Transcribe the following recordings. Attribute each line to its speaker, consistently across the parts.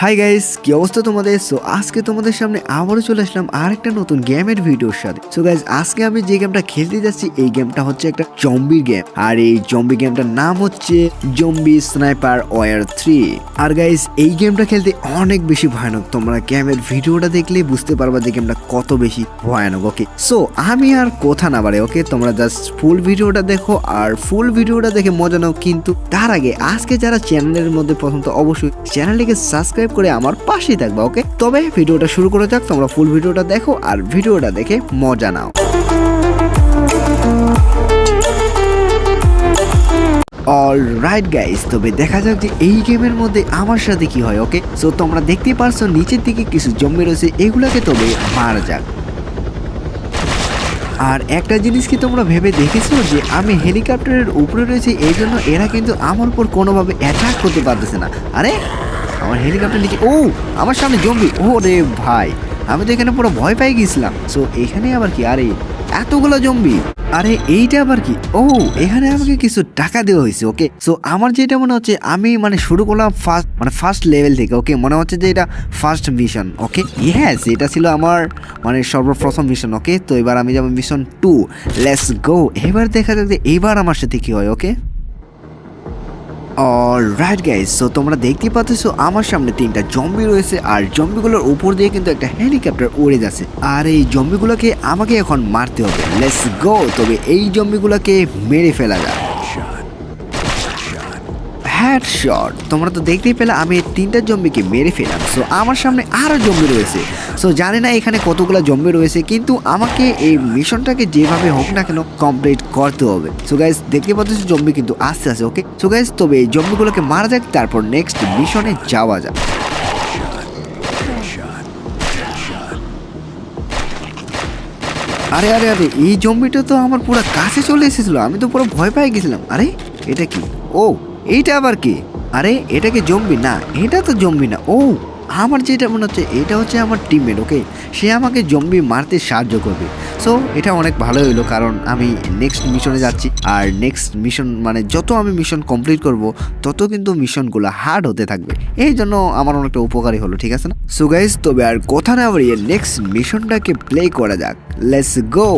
Speaker 1: Hi guys, কি অবস্থা তোমাদের? সো আজকে তোমাদের সামনে আবারও চলে আসলাম আরেকটা নতুন গেমের ভিডিওর সাথে। সো গাইস, আজকে আমি যে গেমটা খেলতে যাচ্ছি এই গেমটা হচ্ছে একটা জম্বির গেম, আর এই জম্বি গেমটার নাম হচ্ছে জম্বি স্নাইপার ওয়ার 3। আর গাইস, এই গেমটা খেলতে অনেক বেশি ভয়ানক। তোমরা গেমের ভিডিওটা দেখলেই বুঝতে পারবা যে গেমটা কত বেশি ভয়ানক। ওকে, সো আমি আর কথা না বাড়ে, ওকে তোমরা জাস্ট ফুল ভিডিওটা দেখো, আর ফুল ভিডিওটা দেখে মজা নাও। কিন্তু তার আগে আজকে যারা চ্যানেলের মধ্যে প্রথম, তো অবশ্যই চ্যানেলটিকে সাবস্ক্রাইব করে আমার পাশেই থাকবা। ওকে, তবে ভিডিওটা শুরু করা যাক। তোমরা ফুল ভিডিওটা দেখো আর ভিডিওটা দেখে মজা নাও। অলরাইট গাইস, তবে দেখা যাক যে এই গেমের মধ্যে আমার সাথে কি হয়। ওকে, সো তোমরা দেখতেই পারছো নিচের দিকে কিছু জম্বি রয়েছে, এগুলাকে তবে মারা যাক। আর একটা জিনিস কি তোমরা ভেবে দেখেছো যে আমি হেলিকপ্টারের উপরে রয়েছে, এই জন্য এরা কিন্তু আমার উপর কোনোভাবে অ্যাটাক করতে পারতেছে না। আরে আমার হেলিকপ্টার নিচে, ও আমার সামনে জম্বি। ও রে ভাই, আমি তো এখানে পুরো ভয় পেয়ে গেছিলাম। সো এখানে আবার কি? আরে এতগুলো জম্বি, আরে এইটা আবার কি? ও এখানে আমাকে কিছু টাকা দেওয়া হয়েছে। ওকে, সো আমার যেটা মনে হচ্ছে আমি শুরু করলাম ফার্স্ট লেভেল থেকে। ওকে, মনে হচ্ছে যে এটা ফার্স্ট মিশন। ওকে, ইয়েস, এটা ছিল আমার সর্বপ্রথম মিশন। ওকে, তো এবার আমি যাবো মিশন 2। Let's go. এবার দেখা যাক যে এইবার আমার সাথে কি হয়। ওকে, অলরাইট গাইস, সো তোমরা দেখতে পাচ্ছ আমার সামনে 3টা জম্বি রয়েছে, আর জম্বিগুলোর উপর দিয়ে কিন্তু একটা হেলিকপ্টার উড়ে যাচ্ছে, আর এই জম্বিগুলোকে আমাকে এখন মারতে হবে। Let's go. তবে এই জম্বিগুলোকে মেরে ফেলা যায়। হেডশট। তোমরা তো দেখতেই পেলে আমি 3টা জম্বিকে মেরে ফেলাম। সো আমার সামনে আরো জম্বি রয়েছে। সো জানি না এখানে কতগুলো জম্বি রয়েছে, কিন্তু আমাকে এই মিশনটাকে যেভাবে হোক না কেন কমপ্লিট করতে হবে। সো গাইস, দেখতে পাচ্ছ জম্বি কিন্তু আসতে আছে। ওকে, সো গাইস, তবে এই জম্বিগুলোকে মারা যাক, তারপর নেক্সট মিশনে যাওয়া যাক। আরে আরে আরে, এই জম্বিটা তো আমার পুরো কাছে চলে এসেছিল, আমি তো পুরো ভয় পেয়ে গেছিলাম। আরে এটা কি? ও এইটা আবার কি? আরে এটা কি জম্বি? না, এটা তো জম্বি না। ও আমার যেটা মনে হচ্ছে এটা হচ্ছে আমার টিমমেট। ওকে, সে আমাকে জম্বি মারতে সাহায্য করবে। সো এটা অনেক ভালো হইলো, কারণ আমি নেক্সট মিশনে যাচ্ছি, আর নেক্সট মিশন যত আমি মিশন কমপ্লিট করব তত কিন্তু মিশনগুলো হার্ড হতে থাকবে। এই জন্য আমার অনেকটা উপকারী হলো, ঠিক আছে না? সো গাইস, তবে আর কথা না বাড়িয়ে নেক্সট মিশনটাকে প্লে করা যাক। Let's go.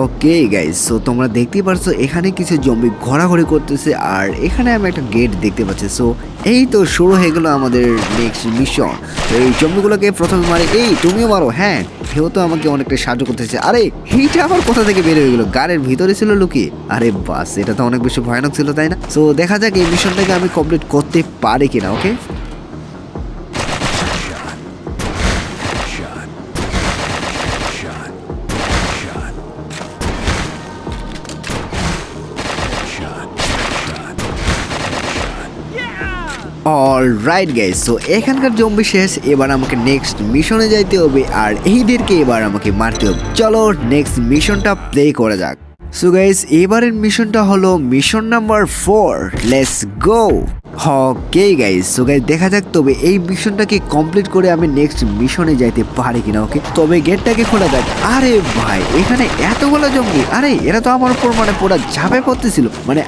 Speaker 1: Okay guys, so তোমরা দেখতেই পারছো এখানে কিছু জম্বি ঘোরাঘুরি করতেছে, আর এখানে আমি একটা গেট দেখতে পাচ্ছি। সো এই তো শুরু হয়ে গেল আমাদের নেক্সট মিশন। এই জম্বিগুলোকে প্রথমে মারি। এই তুমিও মারো। হ্যাঁ, কেউ তো আমাকে অনেকটা সাহায্য করতেছে। আরে এইটা আবার কোথা থেকে বের হয়ে গেলো? গাড়ির ভিতরে ছিল লুকিয়ে। আরে বাস, এটা তো অনেক বেশি ভয়ানক ছিল, তাই না? সো দেখা যাক এই মিশনটাকে আমি কমপ্লিট করতে পারি কিনা। ওকে, অলরাইট গাইস, সো এখানকার জম্বি শেষ। এবার আমাকে নেক্সট মিশনে যাইতে হবে, আর এইদেরকে এবার আমাকে মারতে হবে। চলো নেক্সট মিশনটা প্লে করা যাক। সো গাইস, এবারের মিশনটা হলো mission number 4। Let's go. Okay guys, so guys দেখা যাক তবে এই মিশনটাকে কমপ্লিট করে আমি নেক্সট মিশনে যাইতে পারি কিনা। ওকে, তবে গেটটাকে খোলা যাক। আরে ভাই, এখানে এতগুলো জম্বি! আরে এরা তো আমার উপর পুরো ঝাঁপে পড়তেছিল।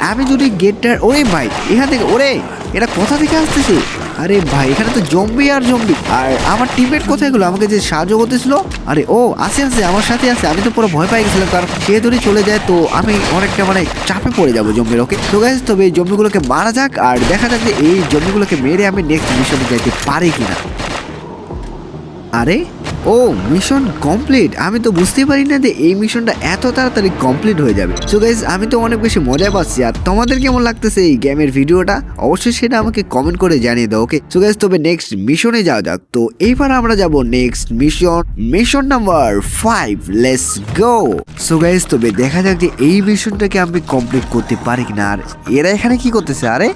Speaker 1: আমি যদি গেটটার, ওরে ভাই এখান থেকে, ওরে এরা কোথা থেকে আসতেছে? আরে ভাই, এখানে তো জম্বি আর জম্বি। আর আমার টিমমেট কোথায় গেলো আমাকে যে সাহায্য করতেছিল? আরে ও আসে আমার সাথে আছে। আমি তো পুরো ভয় পাই গেছিলাম, কারণ সে ধরে চলে যায় তো আমি অনেকটা চাপে পড়ে যাবো জম্বির। ওকে, তো গাইস, তবে এই জম্বিগুলোকে মারা যাক, আর দেখা যাক যে এই জম্বিগুলোকে মেরে আমি নেক্সট মিশনে যাইতে পারি কিনা। আরে ও মিশন কমপ্লিট! আমি তো বুঝতেই পারি না যে এই মিশনটা এত তাড়াতাড়ি কমপ্লিট হয়ে যাবে। সো গাইস, আমি তো অনেক বেশি মজা পাচ্ছি। আর তোমাদের কেমন লাগতেছে এই গেমের ভিডিওটা? অবশ্যই সেটা আমাকে কমেন্ট করে জানিয়ে দাও। ওকে, সো গাইস, তবে নেক্সট মিশনে যাওয়া যাক। তো এইবার আমরা যাব next mission number 5। Let's go. So guys, তবে দেখা যাক যে এই মিশনটাকে আমি কমপ্লিট করতে পারি কিনা। আর এরা এখানে কি করতেছে? আরে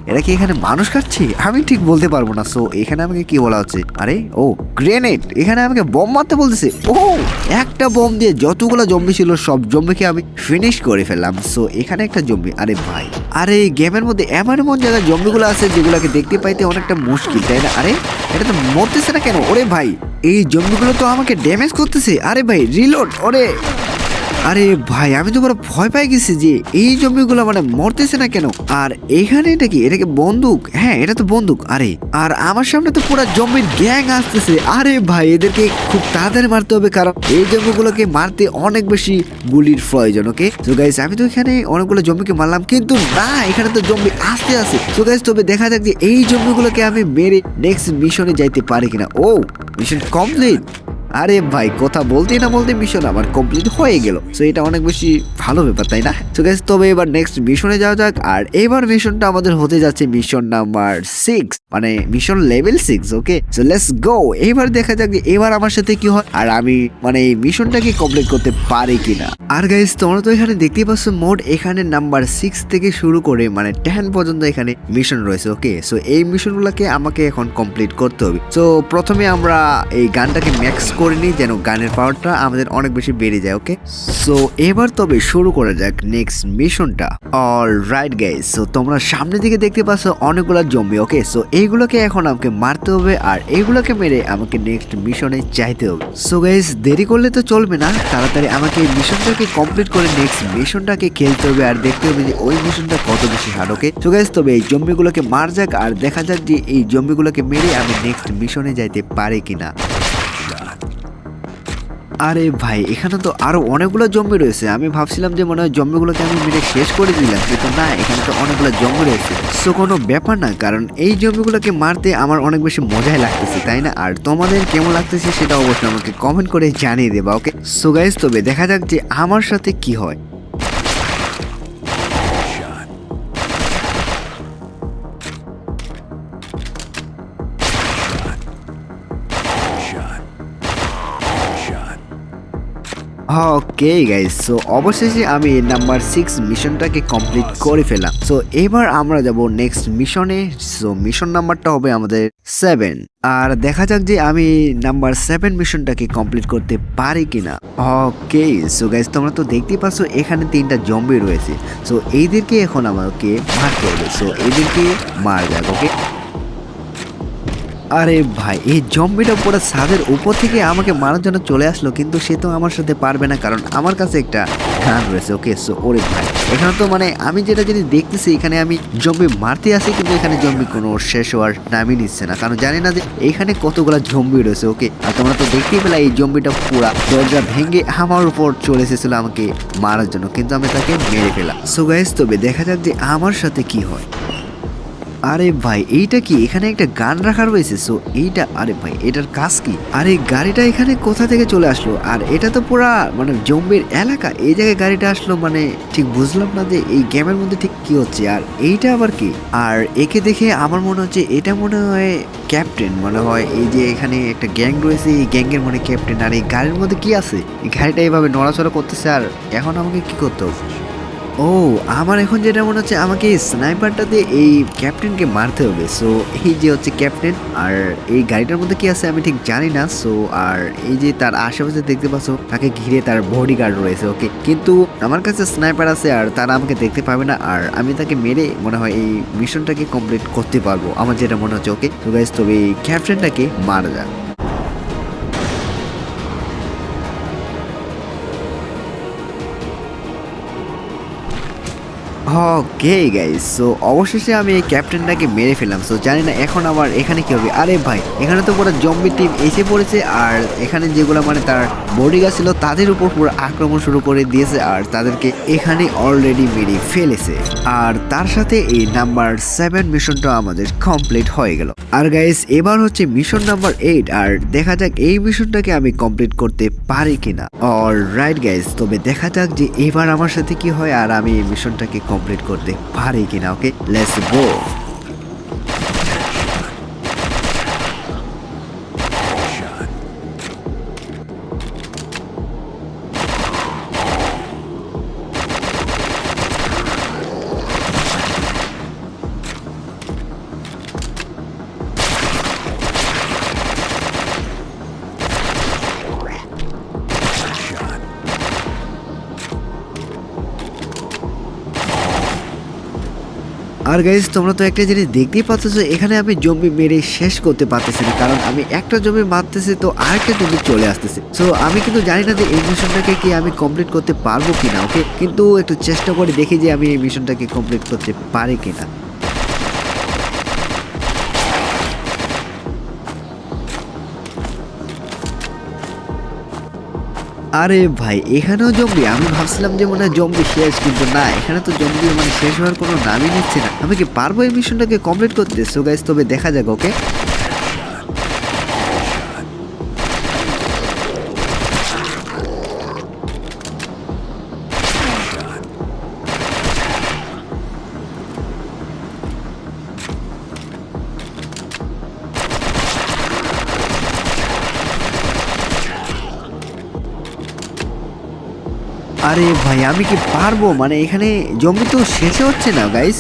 Speaker 1: এরা কি এখানে মানুষ কাটছে? আমি ঠিক বলতে পারবো না। সো এখানে আমাকে কি বলা হচ্ছে? আরে ও গ্রেনেড! এখানে আমাকে বম মারতে বলতেছে। ও একটা বম দিয়ে যতগুলো জম্বি ছিল সব জম্বিকে আমি ফিনিশ করে ফেললাম। সো এখানে একটা জম্বি। আরে ভাই, আরে গেমের মধ্যে এমন জায়গায় জম্বিগুলো আছে যেগুলোকে দেখতে পাইতে অনেকটা মুশকিল, তাই না? আরে এটা তো মরতেছে না কেন? ওরে ভাই, এই জম্বিগুলো তো আমাকে ড্যামেজ করতেছে। আরে ভাই রিলোড! ওরে আরে ভাই আমি তো পুরো ভয় পাই গেছি যে এই জম্বিগুলো মানে মরতেছে না কেন। আর এখানে এটা কি, এটা কি বন্দুক? হ্যাঁ এটা তো বন্দুক। আরে আর আমার সামনে তো পুরো জম্বির গ্যাং আসতেছে। আরে ভাই এদেরকে খুব তাড়াতাড়ি মারতে হবে, কারণ এই জম্বিগুলোকে মারতে অনেক বেশি গুলির প্রয়োজন। ওকে সো গাইস আমি তো এখানে অনেকগুলো জম্বিকে মারলাম, কিন্তু না এখানে তো জম্বি আসতে আছে। সো গাইস তবে দেখা যাক যে এই জম্বিগুলোকে আমি মেরে নেক্সট মিশনে যাইতে পারি কিনা। ও মিশন কমপ্লিট। আরে ভাই কথা বলতে না বলতে মিশন আমার কমপ্লিট হয়ে গেল। সো এটা অনেক বেশি ভালো ব্যাপার তাই না? সো গাইস তবে এবার নেক্সট মিশনে যাওয়া যাক। আর এবার মিশনটা আমাদের হতে যাচ্ছে মিশন নাম্বার 6, মানে mission level 6। Okay so let's go. এবার দেখা যাক যে এবার আমার সাথে কি হয়, আর আমি মানে এই মিশনটাকে কমপ্লিট করতে পারি কিনা। আর গাইস তোমরা তো এখানে দেখতেই পাচ্ছ মোট এখানে নাম্বার 6 থেকে শুরু করে মানে 10 পর্যন্ত এখানে মিশন রয়েছে। ওকে সো এই মিশনগুলোকে আমাকে এখন কমপ্লিট করতে হবে। সো প্রথমে আমরা এই গানটাকে ম্যাক্স করে নিই যেন গানের পাওয়ারটা আমাদের অনেক বেশি বেড়ে যায়। ওকে সো এবার তবে শুরু করা যাক নেক্সট মিশনটা। অলরাইট গাইস সো তোমরা সামনে দিকে দেখতে পাচ্ছ অনেকগুলো জম্বি। ওকে সো এইগুলোকে এখন আমাকে মারতে হবে, আর এইগুলোকে মেরে আমাকে নেক্সট মিশনে যাইতে হবে। সো গাইস দেরি করলে তো চলবে না, তাড়াতাড়ি আমাকে এই মিশনটাকে কমপ্লিট করে নেক্সট মিশনটাকে খেলতে হবে আর দেখতে হবে যে ওই মিশনটা কত বেশি হার্ড। ওকে সো গাইস তবে এই জম্বিগুলোকে মার যাক আর দেখা যাক যে এই জম্বিগুলোকে মেরে আমি নেক্সট মিশনে যাইতে পারি কিনা। আরে ভাই এখানে তো আরো অনেকগুলো জম্বি রয়েছে। আমি ভাবছিলাম যে মনে হয় জম্বিগুলোকে আমি মেরে শেষ করে দিলাম, কিন্তু না এখানে তো অনেকগুলো জম্বি রয়েছে। সো কোনো ব্যাপার না, কারণ এই জম্বিগুলোকে মারতে আমার অনেক বেশি মজাই লাগতেছে তাই না? আর তোমাদের কেমন লাগতেছে সেটা অবশ্যই আমাকে কমেন্ট করে জানিয়ে দেবা। ওকে সো গাইস তবে দেখা যাক যে আমার সাথে কি হয়। ওকে গাইস সো অবশেষে আমি নাম্বার 6 মিশনটাকে কমপ্লিট করে ফেললাম। সো এবার আমরা যাব নেক্সট মিশনে। সো মিশন নাম্বারটা হবে আমাদের 7, আর দেখা যাক যে আমি নাম্বার 7 মিশনটাকে কমপ্লিট করতে পারি কিনা। ওকে সো গাইস তোমরা তো দেখতেই পাচ্ছ এখানে 3টা জম্বি রয়েছে। সো এইদেরকে এখন আমাকে মারতে হবে। সো এইদেরকে মার যাক। ওকে আরে ভাই এই জম্বিটা পুরো ছাদের উপর থেকে আমাকে মারার জন্য চলে আসলো, কিন্তু সে তো আমার সাথে পারবে না কারণ আমার কাছে একটা গান রয়েছে। ওকে সো ওরে ভাই এখানে তো মানে আমি যেটা জিনিস দেখতেছি এখানে আমি জম্বি মারতে আসি, কিন্তু এখানে জম্বি কোনো শেষ হওয়ার নামই নিচ্ছে না, কারণ জানি না যে এখানে কতগুলো জম্বি রয়েছে। ওকে আর তোমরা তো দেখতেই পেলে এই জম্বিটা পুরা দরজা ভেঙে আমার উপর চলে এসেছিল আমাকে মারার জন্য, কিন্তু আমি তাকে মেরে ফেলাম। সো গাইস তবে দেখা যাক যে আমার সাথে কি হয়। আরে ভাই এইটা কি, এখানে একটা গান রাখা রয়েছে। সো এইটা আরে ভাই এটার কাজ কি? আরে গাড়িটা এখানে কোথা থেকে চলে আসলো? আর এটা তো পুরা মানে জম্বির এলাকা, এই জায়গায় গাড়িটা আসলো মানে ঠিক বুঝলাম না যে এই গেমের মধ্যে ঠিক কি হচ্ছে। আর এইটা আবার কি? আর একে দেখে আমার মনে হচ্ছে এটা মনে হয় ক্যাপ্টেন, মনে হয় এই যে এখানে একটা গ্যাং রয়েছে, এই গ্যাংয়ের মনে ক্যাপ্টেন। আর এই গাড়ির মধ্যে কি আছে? এই গাড়িটা এইভাবে নড়াচড়া করতেছে, আর এখন আমাকে কি করতে হবে? ও আমার এখন যেটা মনে হচ্ছে আমাকে এই স্নাইপারটা দিয়ে এই ক্যাপ্টেনকে মারতে হবে। সো এই যে হচ্ছে ক্যাপ্টেন, আর এই গাড়িটার মধ্যে কি আছে আমি ঠিক জানি না। সো আর এই যে তার আশেপাশে দেখতে পাচ্ছ তাকে ঘিরে তার বডি গার্ড রয়েছে। ওকে কিন্তু আমার কাছে স্নাইপার আছে আর তারা আমাকে দেখতে পাবে না, আর আমি তাকে মেরে মনে হয় এই মিশনটাকে কমপ্লিট করতে পারবো আমার যেটা মনে হচ্ছে। ওকে তো গাইস তবে এই ক্যাপ্টেনটাকে মারা যাক। ওকে গাইস সো অবশেষে আমি এই ক্যাপ্টেনটাকে মেরে ফেললাম। সো জানি না এখন আমার এখানে কি হবে। আরে ভাই এখানে তো পুরো জম্বি টিম এসে পড়েছে, আর এখানে যেগুলো মানে তার বডিগার্ড ছিল তাদের উপর পুরো আক্রমণ শুরু করে দিয়েছে, আর তাদেরকে এখানে অলরেডি মেরে ফেলেছে। আর তার সাথে এই নাম্বার 7 মিশনটা আমাদের কমপ্লিট হয়ে গেল। আর গাইস এবার হচ্ছে মিশন নাম্বার 8, আর দেখা যাক এই মিশনটাকে আমি কমপ্লিট করতে পারি কিনা। অলরাইট গাইস তবে দেখা যাক যে এবার আমার সাথে কি হয় আর আমি এই মিশনটাকে কমপ্লিট করতে পারি কিনা। Okay let's go. R guys তোমরা তো একটা জিনিস দেখতেই পাচ্ছ, এখানে আমি জম্বি মেরে শেষ করতে পারতেছি না, কারণ আমি একটা জম্বি মারতেছি তো আরেকটা জম্বি চলে আসতেছে। সো আমি কিন্তু জানি না যে এই মিশনটাকে কি আমি কমপ্লিট করতে পারবো কিনা, ওকে, কিন্তু একটু চেষ্টা করে দেখি যে আমি এই মিশনটাকে কমপ্লিট করতে পারি কিনা। আরে ভাই এখানেও জম্বি, আমি ভাবছিলাম যে মনে হয় জম্বি শেষ, কিন্তু না, এখানে তো জম্বি মানে শেষ হওয়ার কোনো নামই নিচ্ছে না। আমি কি পারবো এই মিশনটাকে কমপ্লিট করতে? সো গাইস তবে দেখা যাক, ওকে। আরে ভাই আমি কি পারবো? মানে এখানে জম্বি তো শেষে হচ্ছে না গাইস।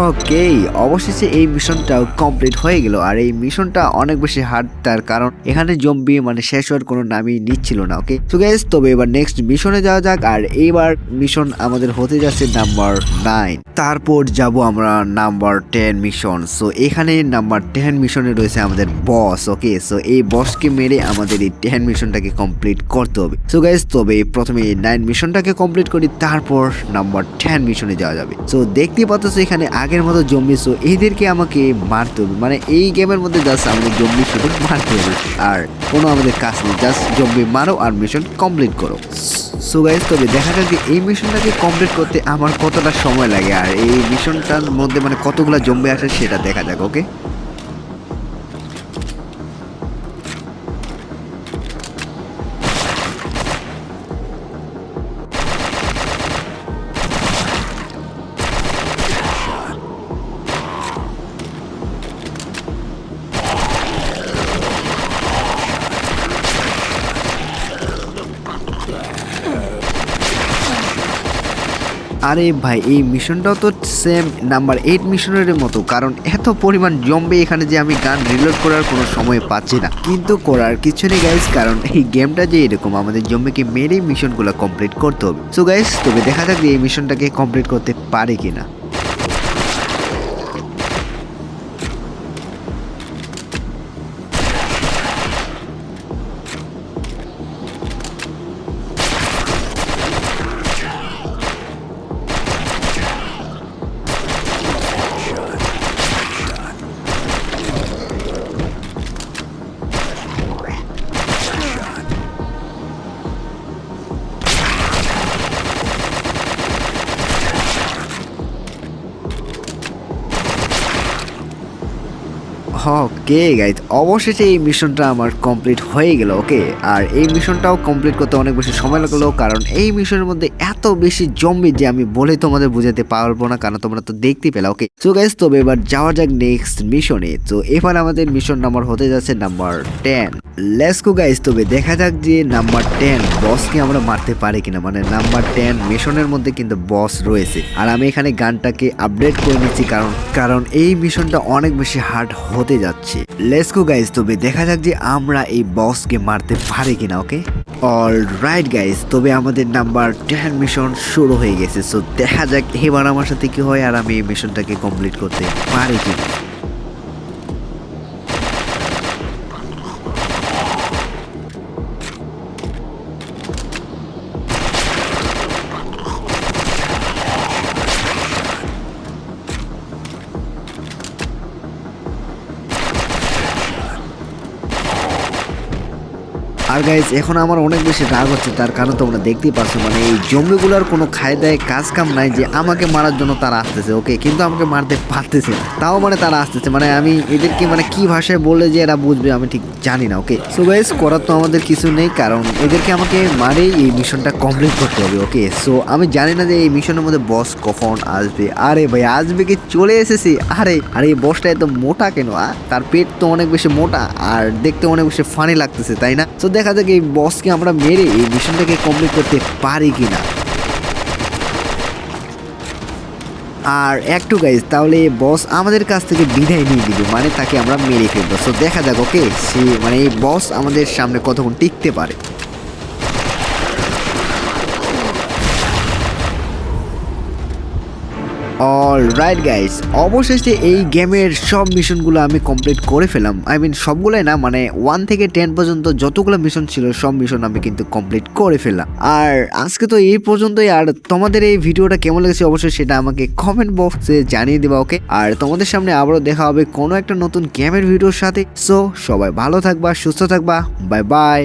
Speaker 1: ওকে, অবশেষে এই মিশনটাও কমপ্লিট হয়ে গেল। আর এই মিশনটা অনেক বেশি হার্ড, তার কারণ এখানে জম্বি মানে শেষ হওয়ার কোনো নামই নিচ্ছিল না। ওকে তো গাইস, তবে এবার নেক্সট মিশনে যাওয়া যাক। আর এইবার মিশন আমাদের হতে যাচ্ছে নাম্বার 9, তারপর যাব আমরা নাম্বার 10 মিশন। সো এখানে নাম্বার 10 মিশনে রয়েছে আমাদের বস। ওকে, সো এই বসকে মেরে আমাদের এই 10 মিশনটাকে কমপ্লিট করতে হবে। সো গাইস তবে প্রথমে এই 9 মিশনটাকে কমপ্লিট করি, তারপর নাম্বার 10 মিশনে যাওয়া যাবে। সো দেখতেই পাচ্ছ এখানে আগের মতো জম্বি, সো এইদেরকে আমাকে মারতে হবে। মানে এই গেমের মধ্যে জাস্ট আমাদের জম্বি শুধু মারতে হবে, আর কোনো আমাদের কাজ নেই, জাস্ট জম্বি মারো আর মিশন কমপ্লিট করো। সো গাইস তবে দেখা যাক যে এই মিশনটাকে কমপ্লিট করতে আমার কতটা সময় লাগে, আর এই মিশনটার মধ্যে মানে কতগুলো জম্বি আসে সেটা দেখা যাক। ওকে আরে ভাই এই মিশনটাও তো সেম নাম্বার 8 মিশনের মতো, কারণ এত পরিমাণ জম্বি এখানে যে আমি গান রিলোড করার কোনো সময় পাচ্ছি না। কিন্তু করার কিছু নেই গাইস, কারণ এই গেমটা যে এরকম আমাদের জম্বিকে মেরেই মিশনগুলো কমপ্লিট করতে হবে। সো গাইস তবে দেখা যাক যে এই মিশনটাকে কমপ্লিট করতে পারি কিনা। ওকে গাইজ, অবশেষে এই মিশনটা আমার কমপ্লিট হয়ে গেল। ওকে, আর এই মিশনটাও কমপ্লিট করতে অনেক বেশি সময় লাগলো, কারণ এই মিশনের মধ্যে এত বেশি জম্বি যে আমি বলে তোমাদের বুঝাতে পারবো না, কারণ তোমরা তো দেখতেই পেলা। ওকে সো গাইজ তবে এবার যাওয়া যাক নেক্সট মিশনে। তো এবার আমাদের মিশন নাম্বার হতে যাচ্ছে নাম্বার 10। লেটস গো গাইজ, তবে দেখা যাক যে নাম্বার 10 বসকে আমরা মারতে পারি কিনা। মানে নাম্বার 10 মিশনের মধ্যে কিন্তু বস রয়েছে, আর আমি এখানে গানটাকে আপডেট করে নিচ্ছি, কারণ এই মিশনটা অনেক বেশি হার্ড হতে যাচ্ছে। লেটস গো গাইজ, তবে দেখা যাক যে আমরা এই বসকে মারতে পারি কিনা। ওকে অলরাইট গাইজ, তবে আমাদের নাম্বার 10 মিশন শুরু হয়ে গেছে। সো দেখা যাক এবার আমার সাথে কি হয়, আর আমি এই মিশনটাকে কমপ্লিট করতে পারি কিনা। আর গাইজ এখন আমার অনেক বেশি রাগ হচ্ছে, তার কারণ তোমরা দেখতেই পাচ্ছ মানে এই জম্বিগুলোর কোনো খায়দায় কাজ কাম নাই যে আমাকে মারার জন্য তারা আসতেছে। ওকে কিন্তু আমাকে মারতে পারতেছে না, তাও মানে তারা আসতেছে। মানে আমি এদেরকে মানে কি ভাষায় বললে যে এরা বুঝবে আমি ঠিক জানি না। ওকে সো গাইজ করার তো আমাদের কিছু নেই, কারণ এদেরকে আমাকে মারেই এই মিশনটা কমপ্লিট করতে হবে। ওকে সো আমি জানি না যে এই মিশনের মধ্যে বস কখন আসবে। আরে ভাই আসবে কি, চলে এসেছি। আরে আরে এই বসটা এত মোটা কেন? তার পেট তো অনেক বেশি মোটা আর দেখতে অনেক বেশি ফানি লাগতেছে, তাই না? তো দেখা যাক এই বসকে আমরা মেরে এই মিশনটাকে কমপ্লিট করতে পারি কিনা। আর একটু গাইজ তাহলে বস আমাদের কাছ থেকে বিদায় নিয়ে দিবে, মানে তাকে আমরা মেরে ফেলবো। সো দেখা যাক ওকে সে মানে এই বস আমাদের সামনে কতক্ষণ টিকতে পারে। অলরাইট গাইস, অবশেষে এই গেমের সব মিশনগুলো আমি কমপ্লিট করে ফেলাম। আই মিন সবগুলোই না, মানে 1 থেকে 10 পর্যন্ত যতগুলো মিশন ছিল সব মিশন আমি কিন্তু কমপ্লিট করে ফেললাম। আর আজকে তো এই পর্যন্তই। আর তোমাদের এই ভিডিওটা কেমন লেগেছে অবশ্যই সেটা আমাকে কমেন্ট বক্সে জানিয়ে দিবা, ওকে? আর তোমাদের সামনে আবারও দেখা হবে কোনো একটা নতুন গেমের ভিডিওর সাথে। সো সবাই ভালো থাকবা, সুস্থ থাকবা, বাই বাই।